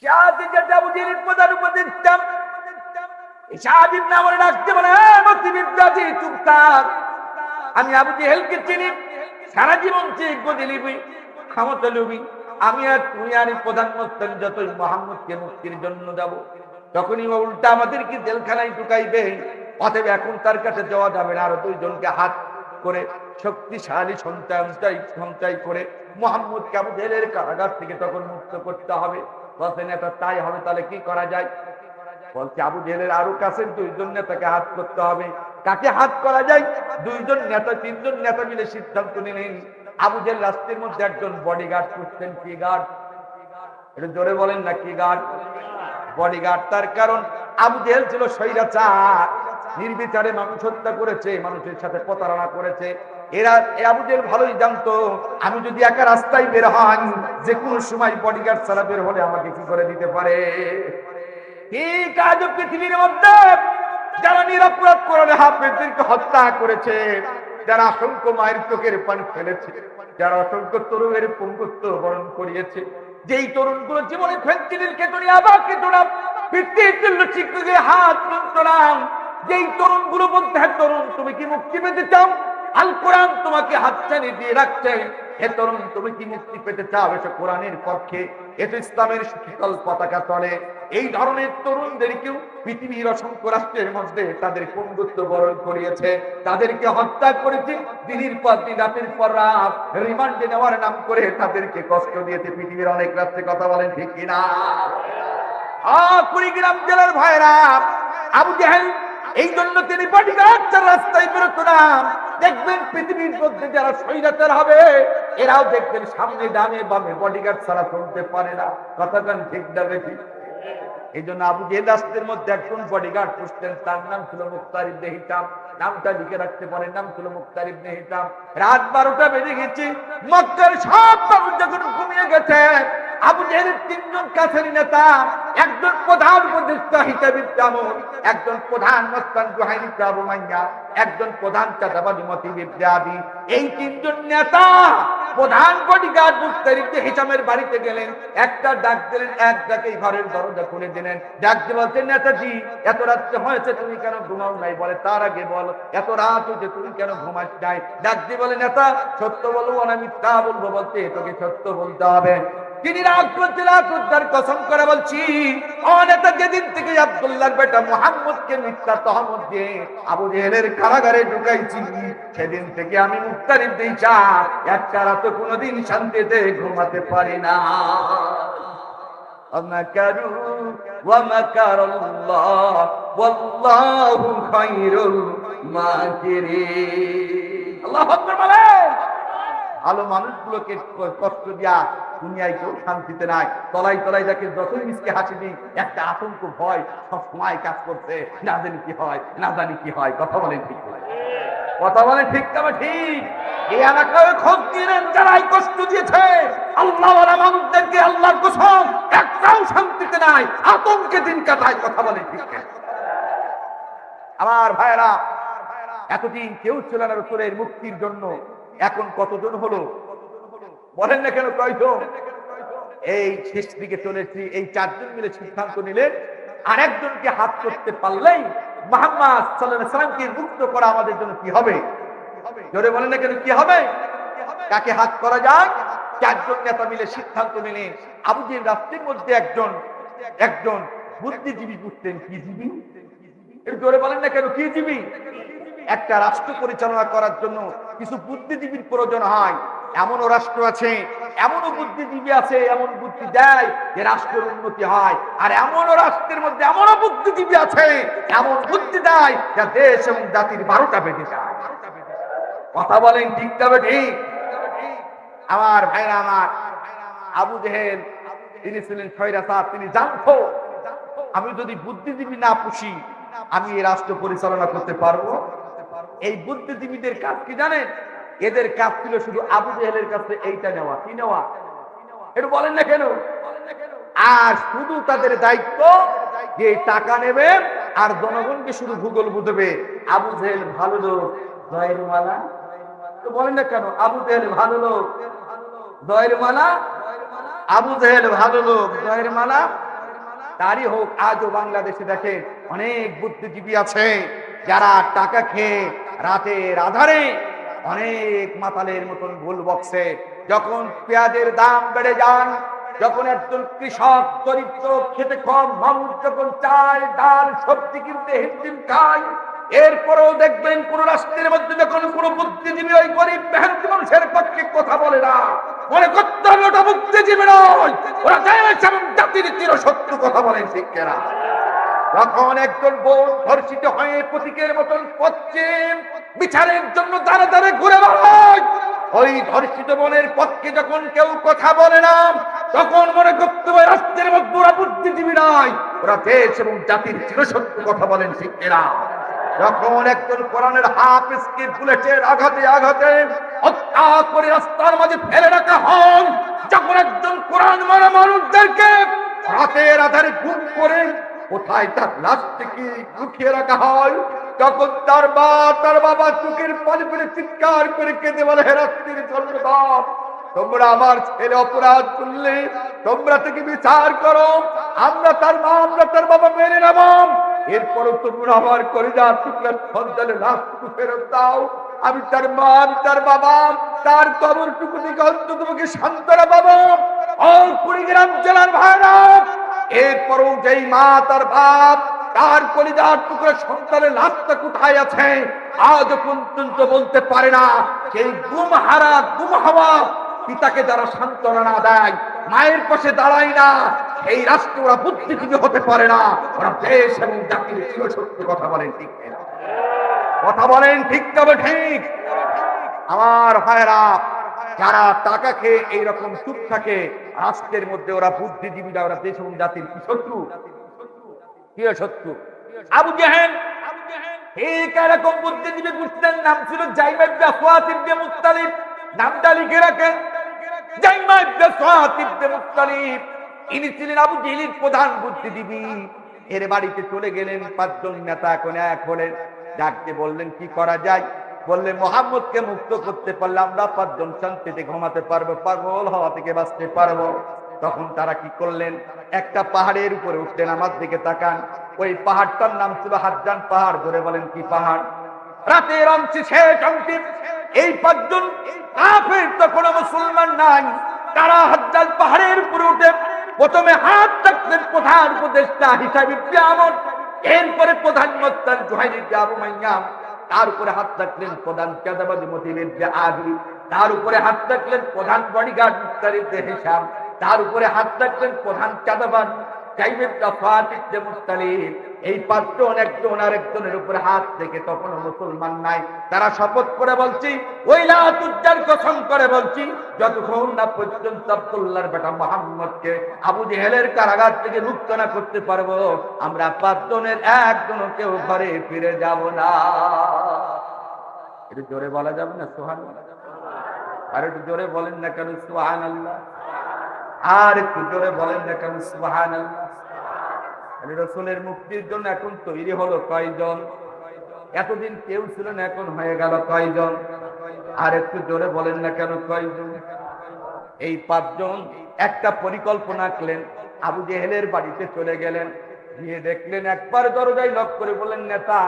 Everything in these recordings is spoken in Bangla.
সাথে যেটা আবু জেহেল প্রধান উপদেষ্টা সাদ ইবনে আমর ডাকতে বলে, মতিবিদ্যাজি চুপ থাক, আমি আবু জেহেলকে চিনি, সারা জীবন যোগ্য দিলিবি, ক্ষমতা লুবি, আমি আর তুই আর প্রধান মুসলিম যতই মুহাম্মদকে মুক্তির জন্য যাব, তখনই উল্টা আমাদেরকে জেলখানায় ঢুকাইবে। অতএব এখন তার কাছে যাওয়া যাবে না, আরো দুইজনকে হাত করে শক্তিশালী সঞ্চয় করে মুহাম্মদকে আবু জেহেলের কারাগার থেকে তখন মুক্ত করতে হবে। বলছেন এটা তাই হবে, তাহলে কি করা যায়? বলছে আবু জেহেলের আরো কাছে দুইজন নেতাকে হাত করতে হবে। কাকে হাত করা যায়? দুইজন নেতা, তিনজন নেতা মিলে সিদ্ধান্ত নিলেন। আবু জেহেল রাস্তার মধ্যে একজন বডিগার্ড করতেন। কি গার্ড? এটা জোরে বলেন না, কি গার্ড? বডিগার্ড। তার কারণ আবু জেহেল ছিল স্বৈরাচার, নির্বিচারে মানুষ হত্যা করেছে, মানুষের সাথে প্রতারণা করেছে। এরা আবু জেহেল ভালোই জানতো আমি যদি একা রাস্তায় বের হই, যে কোনো সময় বডিগার্ড ছাড়া বের হলে আমাকে কি করে দিতে পারে। ঠিক আজ পৃথিবীর মধ্যে যারা নিরপরাধ করে হাফেজদেরকে হত্যা করেছে, যারা অসংখ্য মায়ের চোখের পানি ফেলেছে, যারা অসংখ্য তরুণের পঙ্গুত্ব বরণ করিয়েছে, যেই তরুণগুলো জীবনে ফেন্সিডিল কেটনি আবার কেটনা শিক্ষকের হাত তুলতরাম, যেই তরুণগুলো বলতে, হ্যাঁ তরুণ তুমি কি মুক্তি পেতে চাও? আল কোরআন তোমাকে হাতছানি দিয়ে রাখছে। হে তরুণ তুমি কি মুক্তি পেতে চাও? এসে কোরআনের পক্ষে, এতে ইসলামের শীতল পতাকা তলে। এই ধরনের তরুণদেরকেও পৃথিবীর অসংখ্য রাষ্ট্রের মধ্যে তাদের পঙ্গুত্ব বরণ করিয়েছে, তাদেরকে হত্যা করেছে, দিনের পর দিন রাতের পর রাত রিমান্ডে নেওয়ার নাম করে তাদেরকে কষ্ট দিয়েছে পৃথিবীর অনেক রাষ্ট্রে। কথা বলেন ঠিক কিনা? কুড়িগ্রাম জেলার ভাইরা, আবু জেহেল এই জন্য তিনি বডিগার্ড রাস্তায় বেরোতো না। দেখবেন পৃথিবীর মধ্যে যারা স্বৈরাচার হবে, এরাও দেখবেন সামনে ডানে বামে বডিগার্ড ছাড়া চলতে পারে না। কথাটা ঠিক না বেশি? এই জন্য আবু জেহেল রাস্তার মধ্যে একজন বডিগার্ড পুষতেন, তার নাম ছিল মুখতার ইবনে হিশাম। নামটা লিখে রাখতে পারেন, নাম ছিল মুখতার ইবনে হিশাম। রাত 12টা বেজে গেছে, মক্কার সব মানুষ যখন ঘুমিয়ে গেছে, আবু জেহেলের তিনজন কাছের নেতা, একজন প্রধান উপদেষ্টা হিসাব ইবনে আমর, একজন প্রধান মস্তান জুহাইর ইবনে আবু মাইয়া, একজন প্রধান চাঁদাবাদী মতিব ইবনে আদি, এই তিনজন নেতা প্রধান বডিগার্ড মুখতার ইবনে হিশামের বাড়িতে গেলেন। একটা ডাক দিলেন, এক ডাকেই ঘরের দরজা খুলে দিলেন। ডাক দিয়ে বলছেন, নেতাজি এত রাত্রে হয়েছে, তুমি কেন ঘুমাও নাই? বলে তার আগে বল, এত রাত হয়েছে তুমি কেন ঘুমাস নাই? ডাক দিয়ে বলে, নেতা সত্য বলবো না মিথ্যা বলবো? বলতে তোকে সত্য বলতে হবে। তিনি রাগ করতে লাখুদ্দার কসম করে বলছি, ও নেতা, যেদিন থেকে আব্দুল্লাহর বেটা মুহাম্মদকে মিথ্যা তহমত দিয়ে আবু জেহেলের কারাগারে ঢুকাইছি, সেদিন থেকে আমি মুখতার ইবনে হিশাম একটা রাত কোনোদিন শান্তিতে ঘুমাতে পারি না। আমাকারু ওয়া মাকারাল্লাহ ওয়াল্লাহু খায়রুল মাকিরিন। আল্লাহু আকবার বলেন। ভালো মানুষগুলোকে কষ্ট দিয়া দুনিয়ায় কেউ শান্তিতে নাই। তলাই তলাই যাকে যতই মিসকে হাসি দিই, একটা আতঙ্ক ভয় সব সময় কাজ করছে, না জানি কি হয়, না জানি কি হয়। কথা বলেন ঠিক? কথা বলেন ঠিক তবে ঠিক? এই এলাকায় খোঁজ দিলেন যারাই কষ্ট দিয়েছে আল্লাহ মানুষদেরকে, আল্লাহর কসম একটাও শান্তিতে নাই, আতঙ্কে দিন কাটায়। কথা বলেন ঠিক? আমার ভাইরা, এতদিন কেউ ছিল না রসুলের মুক্তির জন্য, এখন কতজন হলো বলেন না কেন? কয়জন? এই শেষ দিকে চলেছি, এই চারজন মিলে সিদ্ধান্ত নিলেন আরেকজনকে হাত করতে পারলেই মুহাম্মদ সাল্লাল্লাহু আলাইহি ওয়াসাল্লামকে মুক্ত করা আমাদের জন্য কি হবে? জোরে বলেন না কেন, কি হবে? কাকে হাত করা যায়? চারজন নেতা মিলে সিদ্ধান্ত নিলেন। আবু জেহেল রাস্তার মধ্যে একজন বুদ্ধিজীবী বুঝতেন। কি জীবী? এর জোরে বলেন না কেন, কি জীবী? একটা রাষ্ট্র পরিচালনা করার জন্য কিছু বুদ্ধিজীবীর প্রয়োজন হয়। এমনও রাষ্ট্র আছে, এমনও বুদ্ধিজীবী আছে, এমন বুদ্ধি দেয় যে রাষ্ট্রের উন্নতি হয়। আর এমনও রাষ্ট্রের মধ্যে এমনও বুদ্ধিজীবী আছে, এমন বুদ্ধি দেয় যা দেশ এবং জাতির 12টা বেজে যায়। কথা বলেন ঠিক তবে ঠিক? আমার ভাইরা আমার, আবু জেহেল তিনি ছিলেন স্বৈরাচার। তিনি জানতো আমি যদি বুদ্ধিজীবী না পুষি, আমি এই রাষ্ট্র পরিচালনা করতে পারবো? এই বুদ্ধিজীবীদের কাজ কি জানেন? এদের কাজ ছিল শুধু আবু জেহেলের কাছে এইটা নেওয়া। কি নেওয়া? একটু বলেন না কেন? আর শুধু তাদের দায়িত্ব যে টাকা নেবে আর জনগণকে শুধু ভূগোল বুঝবে। আবু জেহেল ভালো লোক, জয়ের মালা। তো বলেন না কেন? আবু জেহেল ভালো লোক, জয়ের মালা। আবু জেহেল ভালো লোক, জয়ের মালা। তারই হোক, আজও বাংলাদেশে দেখেন অনেক বুদ্ধিজীবী আছে যারা টাকা খেয়ে রাতের আধারে অনেক মাতালের মতন ভুল বকছে। যখন পেঁয়াজের দাম বেড়ে যায়, যখন একজন কৃষক চরিত্র খেতে কম মানুষ যখন চাল ডাল সবজি কিনতে হিমশিম খায়, এরপরেও দেখবেন কোন রাষ্ট্রের মধ্যে যখন কোন বুদ্ধিজীবী ওই গরিব মেহনতি মানুষের পক্ষে কথা বলে না, মনে করতে হবে ওটা বুদ্ধিজীবী নয়, ওরা দেশ এবং জাতির চিরশত্রু। কথা বলেন ঠিক কিনা? যখন একজন বোন ধর্ষিত হয়ে প্রতীকের মতন পশ্চিম বিচারের জন্য দাঁড়ে দাঁড়ে ঘুরে বেড়ায়, ওই ধর্ষিত বোনের পক্ষে যখন কেউ কথা বলে না, তখন মনে করতে হবে রাষ্ট্রের মধ্যে ওরা বুদ্ধিজীবী নয়, ওরা দেশ এবং জাতির চিরশত্রু। কথা বলেন ঠিক কিনা? যখন একজন কোরআনের হাফেজকে বুলেটের আঘাতে আঘাতে হত্যা করে রাস্তার মাঝে ফেলে রাখা হয়, যখন একজন কোরআন মারা মানুষদেরকে রাতের আধারে গুম করে কোথায় তার লাশটিকে লুকিয়ে রাখা হয়, তখন তার বাবা চোখের পানি ফেলে চিৎকার করে কেঁদে বলে, হে রাত্রির জন্মদাতা, তোমরা আমার ছেলে অপরাধ করলে তোমরা থেকে বিচার করো, আমরা তার মা আমরা তার বাবা মেনে নেব, এরপরও তোমরা আমার করে যা টুকরা সন্তানের লাশটুকু ফেরত দাও, আমি তার মা আমি তার বাবা তার কবরটুকু থেকে অন্তত তোমাকে সান্ত্বনা পাবো। ও কুড়িগ্রাম জেলার ভাইরা, এরপরও যেই মা তার বাপ তার কলিজার টুকরা সন্তানের লাশটা কোথায় আছে আজ পর্যন্ত বলতে পারে না, সেই গুমহারা গুম হওয়া পিতাকে যারা সান্ত্বনা না দেয়, মায়ের পাশে দাঁড়ায় না, এই রাষ্ট্র ওরা বুদ্ধিজীবী হতে পারে না, ওরা দেশ এবং জাতির চিরশত্রু। কথা বলেন ঠিক কিনা? কথা বলেন ঠিক তবে ঠিক? আমার ভাইরা, যারা টাকা খেয়ে এইরকম চুপ থাকে রাষ্ট্রের মধ্যে, ওরা বুদ্ধিজীবীরা, ওরা দেশ এবং জাতির কি শত্রু? কি শত্রু? আবু জেহেল ঠিক এরকম বুদ্ধিজীবী বুঝতেন, নাম ছিল জাইমা ইবনে সুয়াত ইবনে মুত্তালিব। নামটা লিখে রাখেন, জাইমা ইবনে সুয়াত ইবনে মুত্তালিব। ইনি ছিলেন আবু জেহেলের প্রধান বুদ্ধিজীবী। এর বাড়িতে চলে গেলেন পাঁচজন নেতা, এখন এক হলেন, ডাকতে বললেন কি করা যায়? বললে মুহাম্মদকে মুক্ত করতে পারলে আমরা পাঁচজন শান্তিতে ঘুমাতে পারবো, পাগল হওয়া থেকে বাঁচতে পারবো। তখন তারা কি করলেন, একটা পাহাড়ের উপরে উঠলেন। আমার দিকে তাকান, ওই পাহাড়টার নাম ছিল হাজ্জান পাহাড়। ধরে বলেন কি পাহাড়? রাতের অংশে শেষ অংশে এই পাঁচজন কাফের, তো কোনো মুসলমান নাই, তারা হাজ্জান পাহাড়ের উপরে উঠে প্রথমে হাত রাখলেন প্রধান উপদেষ্টা হিসাবে আমর, এরপরে প্রধান মোত্তান জুহাইর ইবনে আবু মাইয়াম, তার উপরে হাত রাখলেন প্রধান চাঁদাবাজি মতিন ইবনে আদি, তার উপরে হাত রাখলেন প্রধান বডিগার্ড মুস্তার ইবনে হিশাম, তার উপরে হাত রাখলেন প্রধান চাঁদাবাজ জাইমা ইবনে সুয়াত ইবনে মুত্তালিব। এই পাঁচজন একজন আরেকজনের উপরে হাত থেকে তখন মুসলমান নাই। তারা শপথ করে বলছি, ওই লাতুজ্জার কসম করে বলছি, যতক্ষণ না পর্যন্ত আব্দুল্লাহর বেটা মুহাম্মদকে আবু জেহেলের কারাগার থেকে মুক্ত না করতে পারবো, আমরা পাঁচজনের একজনও কেউ ঘরে ফিরে যাব না। একটু জোরে বলা যাবে না সুবহানাল্লাহ? আর একটু জোরে বলেন না কেন সুবহানাল্লাহ? আর একটু জোরে বলেন না কেন সুবহানাল্লাহ? রাসূলের মুক্তির জন্য এখন তৈরি হলো কয়জন? এতদিন কেউ ছিল না, এখন হয়ে গেল কয়জন? আর একটু জোরে বলেন না কেন কয়জন? এই পাঁচজন একটা পরিকল্পনা করলেন, আবু জেহেলের বাড়িতে চলে গেলেন, গিয়ে দেখলেন একবার দরজায় লক করে বললেন, নেতা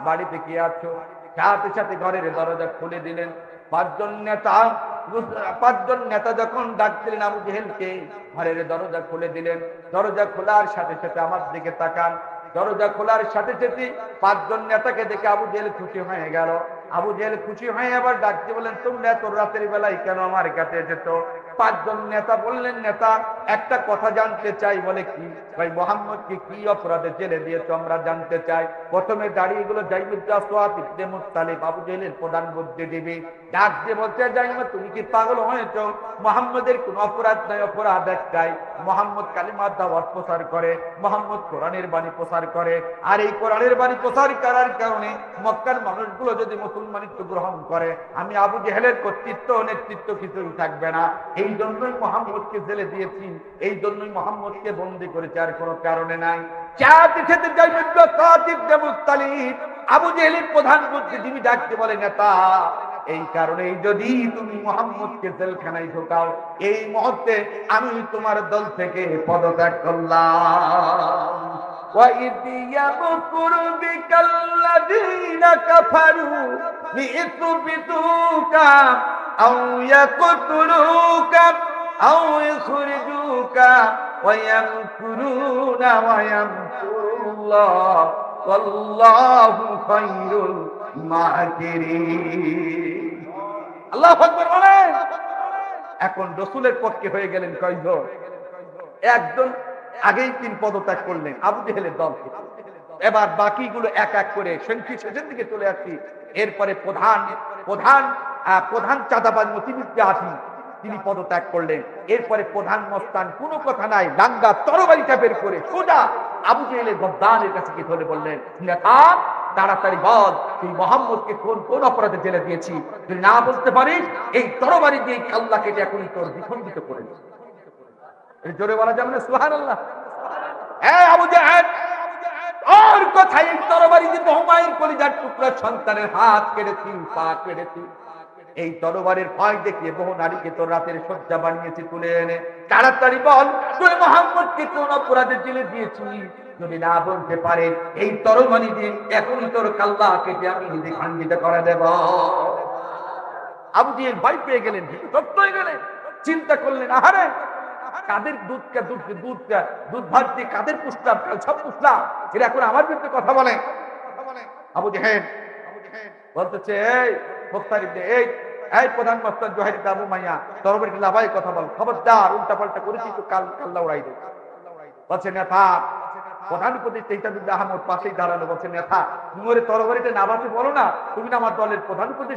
বাড়িতে কি আছো? সাথে সাথে ঘরের দরজা খুলে দিলেন। পাঁচজন নেতা যখন ডাকছিলেন আবু জেহেলকে, ঘরের দরজা খুলে দিলেন। দরজা খোলার সাথে সাথে আমার দিকে তাকান, দরজা খোলার সাথে সাথে পাঁচজন নেতাকে দেখে আবু জেহেল খুশি হয়ে গেল। আবু জেহেল খুশি হয়ে আবার ডাকতে বলেন, তোমরা এত রাতের বেলায় কেন আমার কাছে এসেছো? পাঁচজন নেতা বললেন, নেতা একটা কথা জানতে চাই। বলে কি? ভাই মুহাম্মদকে কি অপরাধে জেলে দিয়েছো আমরা জানতে চাই। প্রথমে দাঁড়িয়ে গুলো জাইমা ইবনে সুয়াত ইবনে মুত্তালিব, আবু জেহেলের প্রধান বুদ্ধিজীবী, ডাক দিয়ে বলছে, জাইমা তুমি কি পাগল হয়েছো? মুহাম্মদের কোন অপরাধ নাই, অপরাধ একটাই, মুহাম্মদ কালিমার দাওয়াত প্রচার করে, মুহাম্মদ কোরআনের বাণী প্রচার করে, আর এই কোরআনের বাণী প্রচার করার কারণে মক্কার মানুষগুলো যদি মুসলমানিত্ব গ্রহণ করে, আমি আবু জেহেলের কর্তৃত্ব নেতৃত্ব কিছুই থাকবে না। এই জন্যই মুহাম্মদকে জেলে দিয়েছি, এই জন্যই মুহাম্মদকে বন্দী করেছে, আর কোনো কারণে নাই। জাইমা ইবনে সুয়াত ইবনে মুত্তালিব আবু জেহেলের প্রধান বুদ্ধিজীবী ডাকতে বলে, নেতা এই কারণেই যদি তুমি মুহাম্মদকে জেলখানায় ঢোকাও, এই মুহূর্তে আমি তোমার দল থেকে পদত্যাগ করলাম। وَإِذْ يَمْكُرُ بِكَ الَّذِينَ كَفَرُوا لِيُثْبِتُوكَ أَوْ يَقْتُلُوكَ أَوْ يُخْرِجُوكَ وَيَمْكُرُونَ وَيَمْكُرُ اللَّهُ وَاللَّهُ خَيْرُ الْمَاكِرِينَ। আল্লাহু আকবার বলেন। এখন রাসূলের পক্ষে হয়ে গেলেন কয়জন? একজন আগেই 3 পদত্যাগ করলেন আবু জেহেলের দল থেকে। এবার বাকিগুলো এক এক করে শেষের দিকে চলে আসছি। এরপরে প্রধান চাঁদাবাজ মতিবিদ্যা আসি, তিনি পদত্যাগ করলেন। এরপরে প্রধান মস্তান, কোনো কথা নাই, ডাঙ্গা তরবারিটা বের করে সোজা আবু জেহেলের গদ্দারের কাছে গিয়ে ধরে বললেন, নেতা তাড়াতাড়ি বল তুই মুহাম্মদকে কোন অপরাধে জেলে দিয়েছি, তুই না বলতে পারিস এই তরবারি দিয়ে কাল্লা কেটে এখনই তোর দ্বিখণ্ডিত করে দিই। জোরে বলা যাবে না সুবহানাল্লাহ? আবু জাহেল ওর কথাই এই তরবারি দিয়ে হুমায়ুন কলিজার টুকরা সন্তানের হাত কেটেছি, পা কেটেছি। এই তরবারির ভয় দেখিয়ে বহু নারীকে তোর রাতের শয্যা বানিয়েছি তুলে এনে। তাড়াতাড়ি বল তুই মুহাম্মদকে কোন অপরাধে জেলে দিয়েছি, যদি না বলতে পারে এই তরবারি দিয়ে এখনই তোর কাল্লা কেটে আমি নিজে খণ্ডিত করে দেব। আবু জেহেল ভয় পেয়ে গেলেন, তপ্ত হয়ে গেলেন, চিন্তা করলেন, আহারে কাদের দুধ ভাত দিয়ে কাদের পুষলাম, সব পুষলাম, এরা এখন আমার বিরুদ্ধে কথা বলে। আবু জেহেল বলতেছে, এই মুখতার ইবনে এই প্রধান মস্তান জোহাইর আবু মাইয়া তরবারি লাভাই কথা বল, খবরদার উল্টা পাল্টা করেছি তো কাল্লা উড়াই দেব। বলছে নেতা, প্রধান উপদেষ্টা ইতাদুল্লাহ আহমদ পাশেই দাঁড়ালো, বলছে নেতা তুমি ওরে তরবারিটা নামাতে বলো না, তুমি না আমার দলের প্রধান উপদেষ্টা।